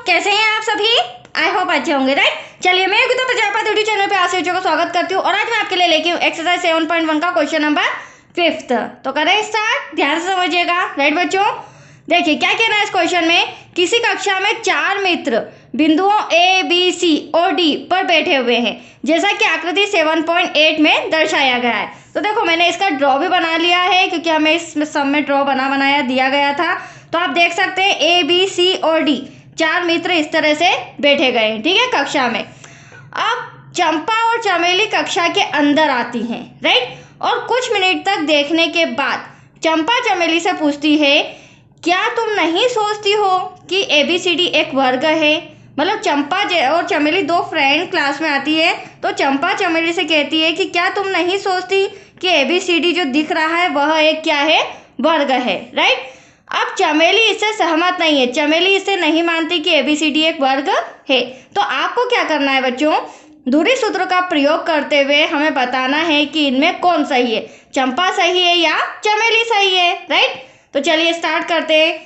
कैसे हैं आप सभी? आई होप अच्छे होंगे, राइट। चलिए मैं गीता प्रजापति यूट्यूब चैनल पे आप सभी को स्वागत करती हूँ और आज मैं आपके लिए लेके हूँ एक्सरसाइज 7.1 का क्वेश्चन नंबर 5। तो करें स्टार्ट, ध्यान से समझिएगा, राइट बच्चों। देखिए क्या कहना है इस क्वेश्चन में, किसी कक्षा में 4 मित्र बिंदुओं ए बी सी और डी पर बैठे हुए हैं जैसा कि आकृति 7.8 में दर्शाया गया है। तो देखो मैंने इसका ड्रॉ भी बना लिया है क्योंकि हमें इस सब में ड्रॉ बनाया दिया गया था। तो आप देख सकते हैं ए बी सी और डी 4 मित्र इस तरह से बैठे गए हैं, ठीक है, कक्षा में। अब चंपा और चमेली कक्षा के अंदर आती हैं, राइट। और कुछ मिनट तक देखने के बाद चंपा चमेली से पूछती है, क्या तुम नहीं सोचती हो कि ABCD एक वर्ग है? मतलब चंपा और चमेली 2 फ्रेंड क्लास में आती है तो चंपा चमेली से कहती है कि क्या तुम नहीं सोचती कि ABCD जो दिख रहा है वह एक क्या है, वर्ग है, राइट। अब चमेली इससे सहमत नहीं है, चमेली इससे नहीं मानती कि ABCD एक वर्ग है। तो आपको क्या करना है बच्चों, दूरी सूत्र का प्रयोग करते हुए हमें बताना है कि इनमें कौन सही है, चंपा सही है या चमेली सही है, राइट। तो चलिए स्टार्ट करते हैं।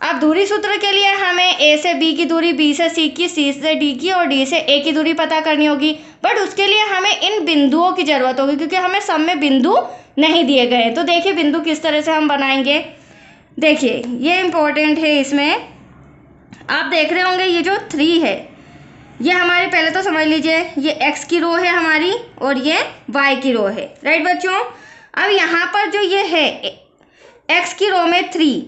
अब दूरी सूत्र के लिए हमें A से B की दूरी, B से C की, C से D की और D से A की दूरी पता करनी होगी। बट उसके लिए हमें इन बिंदुओं की जरूरत होगी क्योंकि हमें सब में बिंदु नहीं दिए गए हैं। तो देखिए बिंदु किस तरह से हम बनाएंगे। देखिए ये इम्पोर्टेंट है, इसमें आप देख रहे होंगे ये जो 3 है ये हमारी, पहले तो समझ लीजिए ये x की रो है हमारी और ये y की रो है, राइट बच्चों। अब यहाँ पर जो ये है x की रो में 3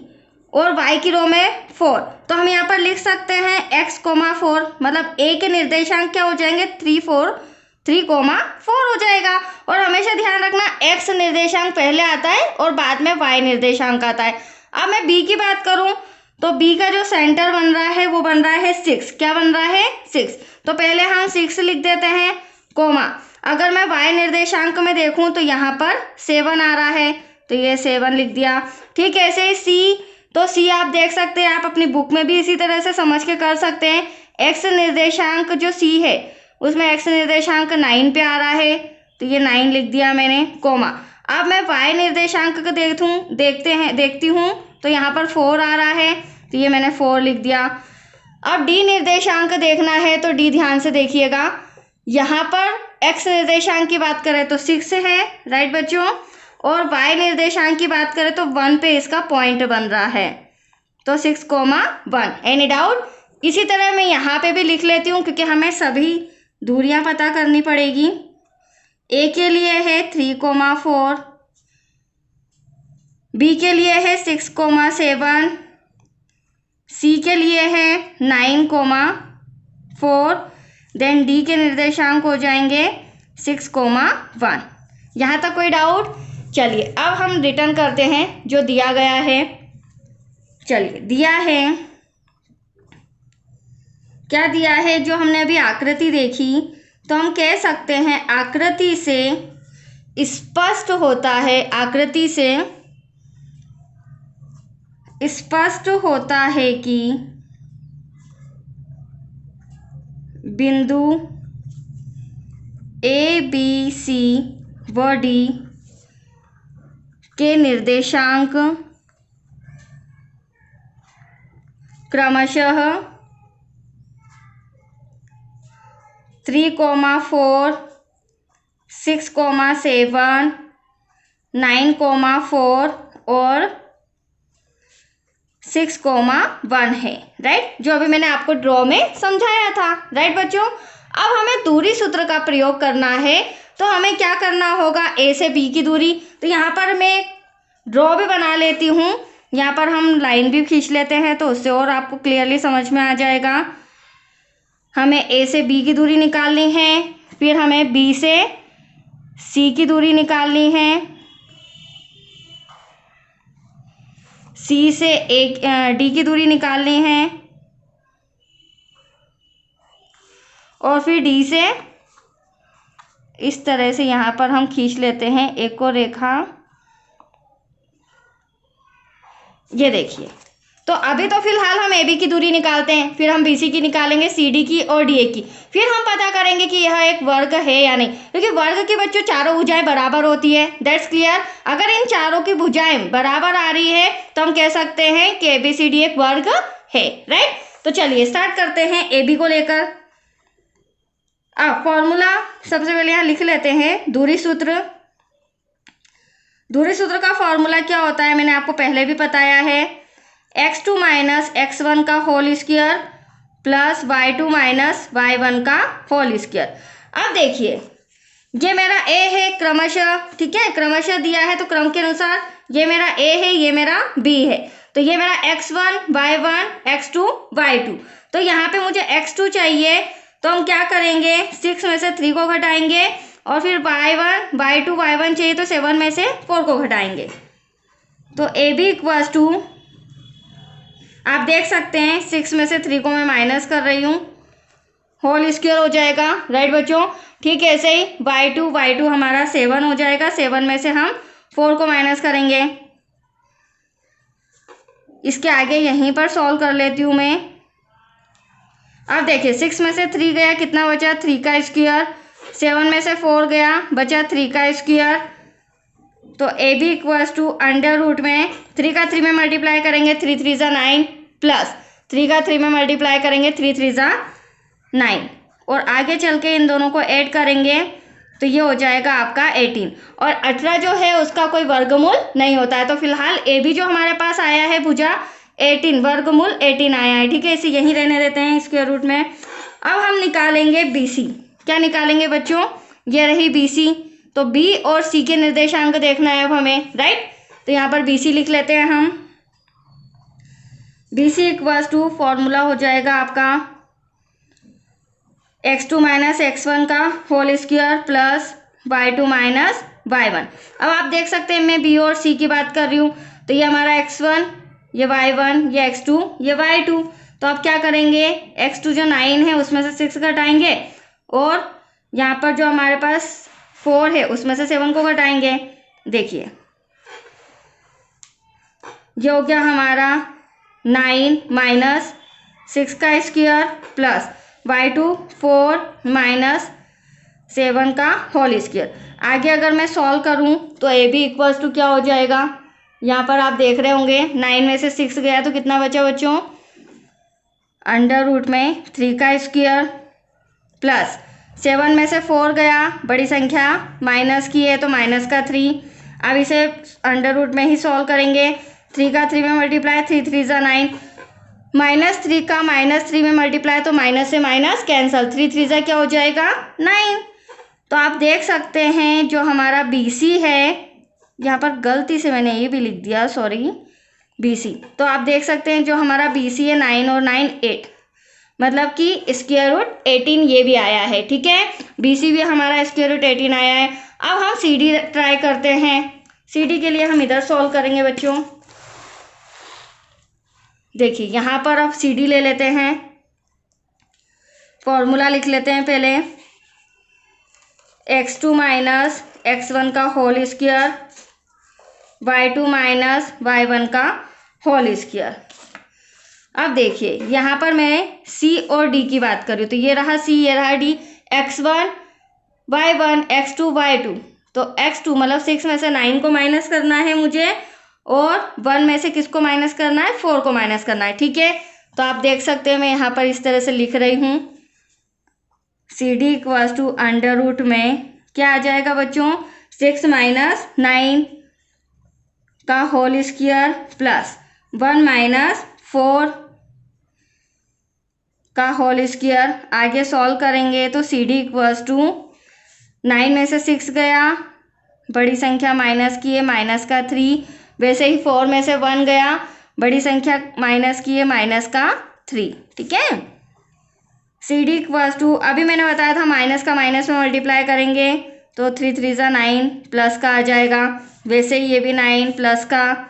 और y की रो में 4, तो हम यहाँ पर लिख सकते हैं x, 4, मतलब a के निर्देशांक क्या हो जाएंगे 3, 4 हो जाएगा। और हमेशा ध्यान रखना x निर्देशांक पहले आता है और बाद में y निर्देशांक आता है। अब मैं b की बात करूं तो b का जो सेंटर बन रहा है वो बन रहा है 6। क्या बन रहा है 6, तो पहले हम 6 लिख देते हैं, कोमा। अगर मैं y निर्देशांक में देखूं तो यहाँ पर 7 आ रहा है तो ये 7 लिख दिया, ठीक है। ऐसे ही c, तो c आप देख सकते हैं, आप अपनी बुक में भी इसी तरह से समझ के कर सकते हैं। x निर्देशांक जो c है उसमें x निर्देशांक 9 पे आ रहा है तो ये 9 लिख दिया मैंने, कोमा। अब मैं y निर्देशांक को देखती हूँ तो यहाँ पर 4 आ रहा है तो ये मैंने 4 लिख दिया। अब d निर्देशांक देखना है तो d ध्यान से देखिएगा, यहाँ पर x निर्देशांक की बात करें तो 6 है, राइट बच्चों। और y निर्देशांक की बात करें तो 1 पे इसका पॉइंट बन रहा है तो 6, 1। Any doubt? इसी तरह मैं यहाँ पे भी लिख लेती हूँ क्योंकि हमें सभी दूरियां पता करनी पड़ेगी। a के लिए है 3, 4, b के लिए है 6, 7, c के लिए है 9, 4, देन d के निर्देशांक हो जाएंगे 6, 1। यहाँ तक कोई डाउट? चलिए अब हम रिटर्न करते हैं जो दिया गया है। चलिए दिया है, क्या दिया है, जो हमने अभी आकृति देखी तो हम कह सकते हैं आकृति से स्पष्ट होता है, आकृति से स्पष्ट होता है कि बिंदु A, B, C व D के निर्देशांक क्रमशः 3, 4, 6, 7, 9, 4 और 6, 1 है, राइट, जो अभी मैंने आपको ड्रॉ में समझाया था, राइट बच्चों। अब हमें दूरी सूत्र का प्रयोग करना है तो हमें क्या करना होगा, A से B की दूरी। तो यहाँ पर मैं ड्रॉ भी बना लेती हूँ, यहाँ पर हम लाइन भी खींच लेते हैं तो उससे और आपको क्लियरली समझ में आ जाएगा। हमें A से B की दूरी निकालनी है, फिर हमें B से C की दूरी निकालनी है, C से D की दूरी निकालनी है और फिर D से इस तरह से यहाँ पर हम खींच लेते हैं एक और रेखा, ये देखिए। तो अभी तो फिलहाल हम AB की दूरी निकालते हैं, फिर हम BC की निकालेंगे, CD की और DA की, फिर हम पता करेंगे कि यह एक वर्ग है या नहीं, क्योंकि वर्ग की बच्चों चारों भुजाएं बराबर होती है, दैट्स क्लियर। अगर इन चारों की भुजाएं बराबर आ रही है तो हम कह सकते हैं कि ABCD एक वर्ग है, राइट। तो चलिए स्टार्ट करते हैं ए बी को लेकर। अब फॉर्मूला सबसे पहले यहाँ लिख लेते हैं दूरी सूत्र। दूरी सूत्र का फॉर्मूला क्या होता है मैंने आपको पहले भी बताया है, x2 माइनस x1 का whole square plus y2 minus y1 का होल स्क्वायर। अब देखिए ये मेरा a है क्रमशः, ठीक है, क्रमशः दिया है तो क्रम के अनुसार ये मेरा a है, ये मेरा b है, तो ये मेरा x1 y1 x2 y2। तो यहाँ पे मुझे x2 चाहिए तो हम क्या करेंगे, 6 में से 3 को घटाएंगे और फिर y1 y2 y1 चाहिए तो 7 में से 4 को घटाएंगे। तो ए बी इक्वल्स टू, आप देख सकते हैं 6 में से 3 को मैं माइनस कर रही हूँ, होल स्क्वायर हो जाएगा, राइट बच्चों। ठीक है, ऐसे ही y2 हमारा 7 हो जाएगा, 7 में से हम 4 को माइनस करेंगे। इसके आगे यहीं पर सॉल्व कर लेती हूँ मैं। अब देखिए 6 में से 3 गया, कितना बचा, 3 का स्क्वायर, 7 में से 4 गया, बचा 3 का स्क्वायर। तो A B equals to under root में 3 का 3 में मल्टीप्लाई करेंगे, 3 3 ज़ा 9 प्लस 3 का 3 में मल्टीप्लाई करेंगे, 3 3 ज़ा 9 और आगे चल के इन दोनों को ऐड करेंगे तो ये हो जाएगा आपका 18। और 18 जो है उसका कोई वर्गमूल नहीं होता है, तो फिलहाल ए बी जो हमारे पास आया है भुजा 18, वर्गमूल 18 आया है, ठीक है, इसे यहीं रहने देते हैं स्क्वायर रूट में। अब हम निकालेंगे बी सी। क्या निकालेंगे बच्चों, ये रही बी सी, तो बी और सी के निर्देशांक देखना है अब हमें, राइट। तो यहाँ पर बी सी लिख लेते हैं हम। B C equals to formula हो जाएगा आपका x2 माइनस x1 का whole square plus y2 minus y1। अब आप देख सकते हैं मैं बी और सी की बात कर रही हूँ, तो ये हमारा x1, ये y1, ये x2, ये y2। तो अब क्या करेंगे, x2 जो 9 है उसमें से 6 घटाएंगे और यहाँ पर जो हमारे पास 4 है उसमें से 7 को घटाएंगे। देखिए ये हो गया हमारा 9 माइनस 6 का स्क्वायर प्लस y2 4 माइनस 7 का होल स्क्वायर। आगे अगर मैं सॉल्व करूं तो ए बी इक्वल्स टू क्या हो जाएगा, यहाँ पर आप देख रहे होंगे 9 में से 6 गया तो कितना बचा बच्चों, अंडर रूट में 3 का स्क्वायर प्लस 7 में से 4 गया, बड़ी संख्या माइनस की है तो माइनस का 3। अब इसे अंडर रूट में ही सॉल्व करेंगे, 3 का 3 में मल्टीप्लाई, 3 3 ज़ा 9, -3 का -3 में मल्टीप्लाई तो माइनस से माइनस कैंसल, 3 3 ज़ा क्या हो जाएगा 9। तो आप देख सकते हैं जो हमारा बी सी है, यहाँ पर गलती से मैंने ये भी लिख दिया, सॉरी, बी सी। तो आप देख सकते हैं जो हमारा बी सी है 9 और 9 8, मतलब कि स्क्वायर रूट 18 ये भी आया है, ठीक है, बी सी भी हमारा स्क्वायर रूट 18 आया है। अब हम सी डी ट्राई करते हैं। सी डी के लिए हम इधर सॉल्व करेंगे बच्चों। देखिए यहाँ पर अब सी डी ले लेते हैं, फॉर्मूला लिख लेते हैं पहले, x2 माइनस x1 का whole square y2 minus y1 का होल स्क्वायर। अब देखिए यहाँ पर मैं c और d की बात कर रही हूँ, तो ये रहा c, ये रहा d, x1 y1 x2 y2। तो x2 मतलब 6 में से 9 को माइनस करना है मुझे और 1 में से किसको माइनस करना है, 4 को माइनस करना है, ठीक है। तो आप देख सकते हैं मैं यहाँ पर इस तरह से लिख रही हूँ, C D equals to under root में क्या आ जाएगा बच्चों, 6 माइनस 9 का होल स्क्वायर प्लस 1 माइनस 4 का होल स्क्वायर। आगे सॉल्व करेंगे तो सी डी इक्वल्स टू 9 में से 6 गया, बड़ी संख्या माइनस की है, माइनस का 3, वैसे ही 4 में से 1 गया, बड़ी संख्या माइनस की है, माइनस का 3, ठीक है। सी डी इक्वल्स टू, अभी मैंने बताया था माइनस का माइनस में मल्टीप्लाई करेंगे तो 3 3 ज़ा 9 प्लस का आ जाएगा, वैसे ही ये भी 9 प्लस का।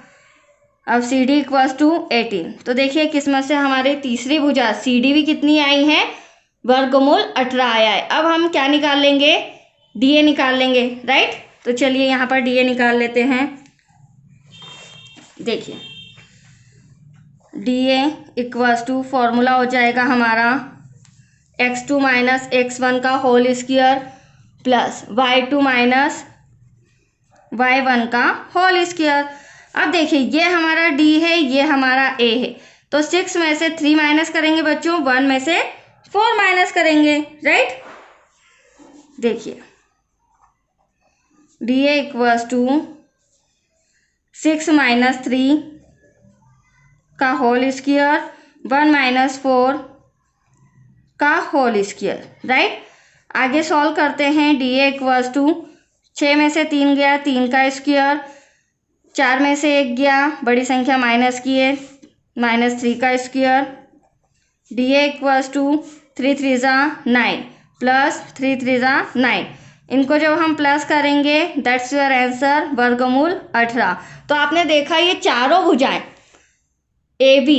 अब सी डी इक्वल्स टू 18। तो देखिए किस्मत से हमारे तीसरी भुजा सी डी भी कितनी आई है, वर्गमूल 18 आया है। अब हम क्या निकाल लेंगे, डी ए निकाल लेंगे, राइट। तो चलिए यहाँ पर डी ए निकाल लेते हैं। देखिए D A equals to formula हो जाएगा हमारा x2 माइनस x1 का whole square plus y2 minus y1 का होल स्क्वायर। अब देखिए ये हमारा d है, ये हमारा a है, तो 6 में से 3 माइनस करेंगे बच्चों, 1 में से 4 माइनस करेंगे, राइट। देखिए DA इक्वल्स टू 6 माइनस 3 का होल स्क्वायर 1 माइनस 4 का होल स्क्वायर, राइट। आगे सॉल्व करते हैं। DA इक्वल्स टू 6 में से 3 गया, 3 का स्क्वायर, 4 में से 1 गया, बड़ी संख्या माइनस किए, -3 का स्क्वायर। DA इक्वल्स टू 3 3 ज़ा 9 प्लस 3 3 ज़ा 9। इनको जब हम प्लस करेंगे दैट्स योर आंसर, वर्गमूल 18। तो आपने देखा ये चारों भुजाएं AB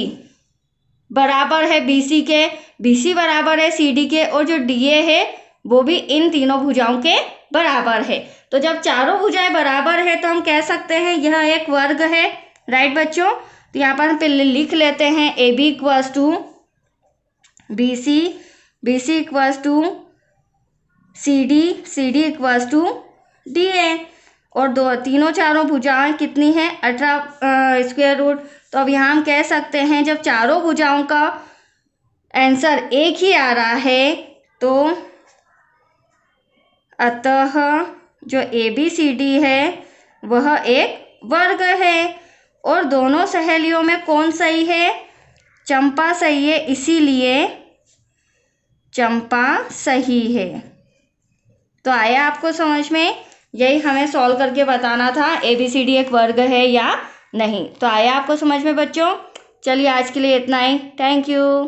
बराबर है BC के, BC बराबर है CD के, और जो DA है वो भी इन तीनों भुजाओं के बराबर है। तो जब चारों भुजाएं बराबर है तो हम कह सकते हैं यह एक वर्ग है, राइट बच्चों। तो यहाँ पर हम पहले लिख लेते हैं AB equals to BC, BC equals to CD, CD equals to DA। और तीनों चारों भुजाएं कितनी हैं, 18 स्क्वायर रूट। तो अब यहाँ हम कह सकते हैं जब चारों भुजाओं का आंसर एक ही आ रहा है तो अतः जो ABCD है वह एक वर्ग है। और दोनों सहेलियों में कौन सही है, चंपा सही है, इसीलिए चंपा सही है। तो आया आपको समझ में, यही हमें सॉल्व करके बताना था ABCD एक वर्ग है या नहीं। तो आया आपको समझ में बच्चों। चलिए आज के लिए इतना ही, थैंक यू।